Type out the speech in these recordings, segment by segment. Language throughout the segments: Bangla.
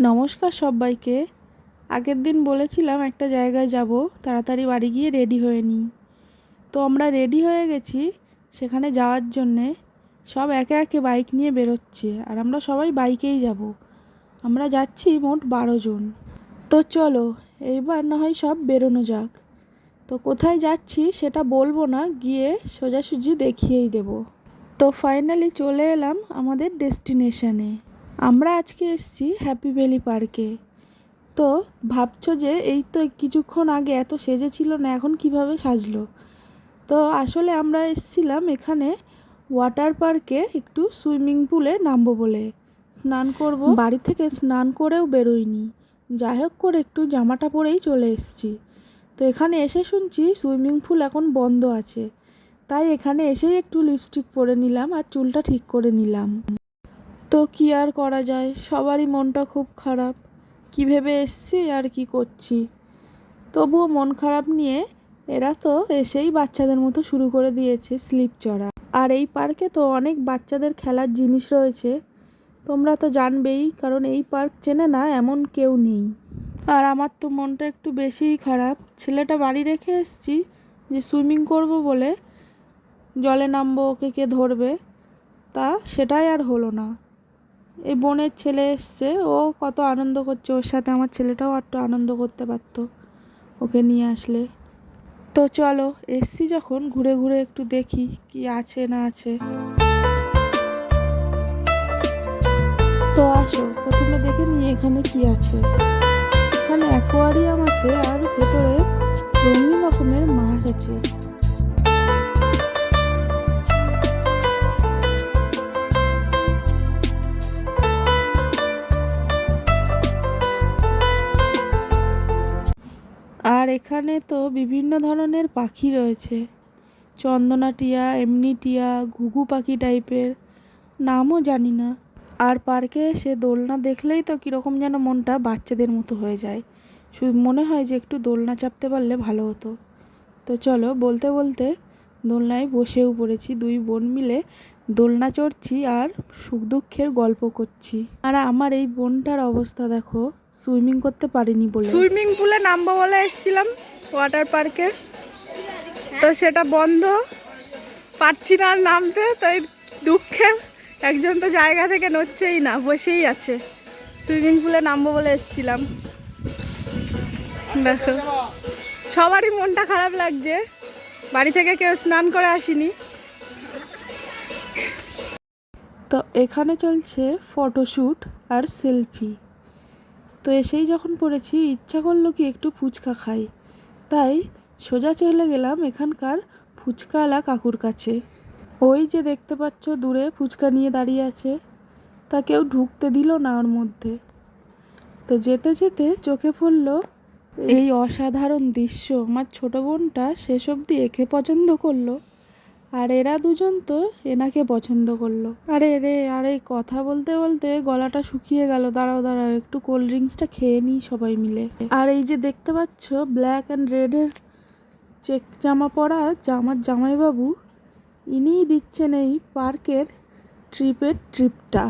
নমস্কার সবাইকে। আগের দিন বলেছিলাম একটা জায়গায় যাব, তাড়াতাড়ি বাড়ি গিয়ে রেডি হয়ে নিই। তো আমরা রেডি হয়ে গেছি সেখানে যাওয়ার জন্যে। সব একে একে বাইক নিয়ে বেরোচ্ছে, আর আমরা সবাই বাইকেই যাব। আমরা যাচ্ছি মোট 12 জন। তো চলো এইবার না হয় সব বেরোনো যাক। তো কোথায় যাচ্ছি সেটা বলবো না, গিয়ে সোজাসুজি দেখিয়েই দেব। তো ফাইনালি চলে এলাম আমাদের ডেস্টিনেশনে। আমরা আজকে এসেছি হ্যাপি ভ্যালি পার্কে। তো ভাবছো যে এই তো কিছুক্ষণ আগে এত সেজেছিল না, এখন কিভাবে সাজলো। তো আসলে আমরা এসেছিলাম এখানে ওয়াটার পার্কে একটু সুইমিং পুলে নামবো বলে, স্নান করব। বাড়ি থেকে স্নান করেও বেরোইনি, যাই হোক করে একটু জামাটা পরেই চলে এসেছি। তো এখানে এসে শুনছি সুইমিং পুল এখন বন্ধ আছে, তাই এখানে এসেই একটু লিপস্টিক পরে নিলাম আর চুলটা ঠিক করে নিলাম। তো কী আর করা যায়, সবারই মনটা খুব খারাপ। কী ভেবে এসছি আর কি করছি। তবুও মন খারাপ নিয়ে এরা তো এসেই বাচ্চাদের মতো শুরু করে দিয়েছে স্লিপ চড়া। আর এই পার্কে তো অনেক বাচ্চাদের খেলার জিনিস রয়েছে, তোমরা তো জানবেই, কারণ এই পার্ক চেনে না এমন কেউ নেই। আর আমার তো মনটা একটু বেশিই খারাপ। ছেলেটা বাড়ি রেখে এসেছি যে সুইমিং করব বলে, জলে নামবো, ওকে কে ধরবে, তা সেটাই আর হলো না। এই বোনের ছেলে এসছে, ও কত আনন্দ করছে, ওর সাথে আমার ছেলেটাও একটু আনন্দ করতে পারতো ওকে নিয়ে আসলে। তো চলো এসছি যখন ঘুরে ঘুরে একটু দেখি কি আছে না আছে। তো আসো প্রথমে দেখে নিই এখানে কি আছে। এখানে অ্যাকোয়ারিয়াম আছে আর ভেতরে রঙিন রকমের মাছ আছে। আর এখানে তো বিভিন্ন ধরনের পাখি রয়েছে, চন্দনা টিয়া, এমনি টিয়া, ঘুঘু পাখি টাইপের, নামও জানি না। আর পার্কে এসে দোলনা দেখলেই তো কীরকম যেন মনটা বাচ্চাদের মতো হয়ে যায়, শুধু মনে হয় যে একটু দোলনা চাপতে পারলে ভালো হতো। তো চলো বলতে বলতে দোলনায় বসেও পড়েছি, দুই বোন মিলে দোলনা চড়ছি আর সুখ দুঃখের গল্প করছি। আর আমার এই বোনটার অবস্থা দেখো, সুইমিং করতে পারিনি বলে। সুইমিং পুলে নামবো বলে এসেছিলাম ওয়াটার পার্কে, তো সেটা বন্ধ, পারছি না আর নামতে। তাই দুঃখে একজন তো জায়গা থেকে নড়ছেই না, বসেই আছে। সুইমিং পুলে নামবো বলে এসেছিলাম, দেখো সবারই মনটা খারাপ লাগছে, বাড়ি থেকে কেউ স্নান করে আসেনি। তো এখানে চলছে ফটোশ্যুট আর সেলফি। তো এসেই যখন পড়েছি, ইচ্ছা করলো কি একটু ফুচকা খাই, তাই সোজা চলে গেলাম এখানকার ফুচকাওয়ালা কাকুর কাছে। ওই যে দেখতে পাচ্ছ দূরে ফুচকা নিয়ে দাঁড়িয়ে আছে, তা কেউ ঢুকতে দিল না ওর মধ্যে। তো যেতে যেতে চোখে পড়লো এই অসাধারণ দৃশ্য। আমার ছোটো বোনটা শেষ অবধি একে পছন্দ করলো, আর এরা দুজন তো এনাকে পছন্দ করলো। আরে কথা বলতে বলতে গলাটা শুকিয়ে গেল। দাঁড়াও দাঁড়াও, একটু কোল্ড ড্রিঙ্কসটা খেয়ে নিই সবাই মিলে। আর এই যে দেখতে পাচ্ছ ব্ল্যাক অ্যান্ড রেডের চেক জামা পরা আমার জামাইবাবু, ইনিই দিচ্ছেন এই পার্কের ট্রিপটা।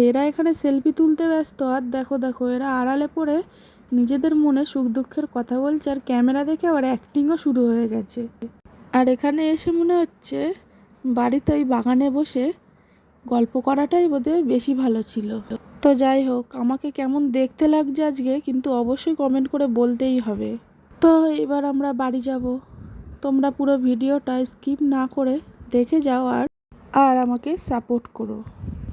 এরা এখানে সেলফি তুলতে ব্যস্ত, আর দেখো দেখো এরা আড়ালে পড়ে নিজেদের মনে সুখ দুঃখের কথা বলছে, আর ক্যামেরা দেখে আবার অ্যাক্টিংও শুরু হয়ে গেছে। আর এখানে এসে মনে হচ্ছে বাড়িতে ওই বাগানে বসে গল্প করাটাই বোধহয় বেশি ভালো ছিল। তো যাই হোক, আমাকে কেমন দেখতে লাগছে আজকে কিন্তু অবশ্যই কমেন্ট করে বলতেই হবে। তো এবার আমরা বাড়ি যাব, তোমরা পুরো ভিডিওটা স্কিপ না করে দেখে যাও আর আমাকে সাপোর্ট করো।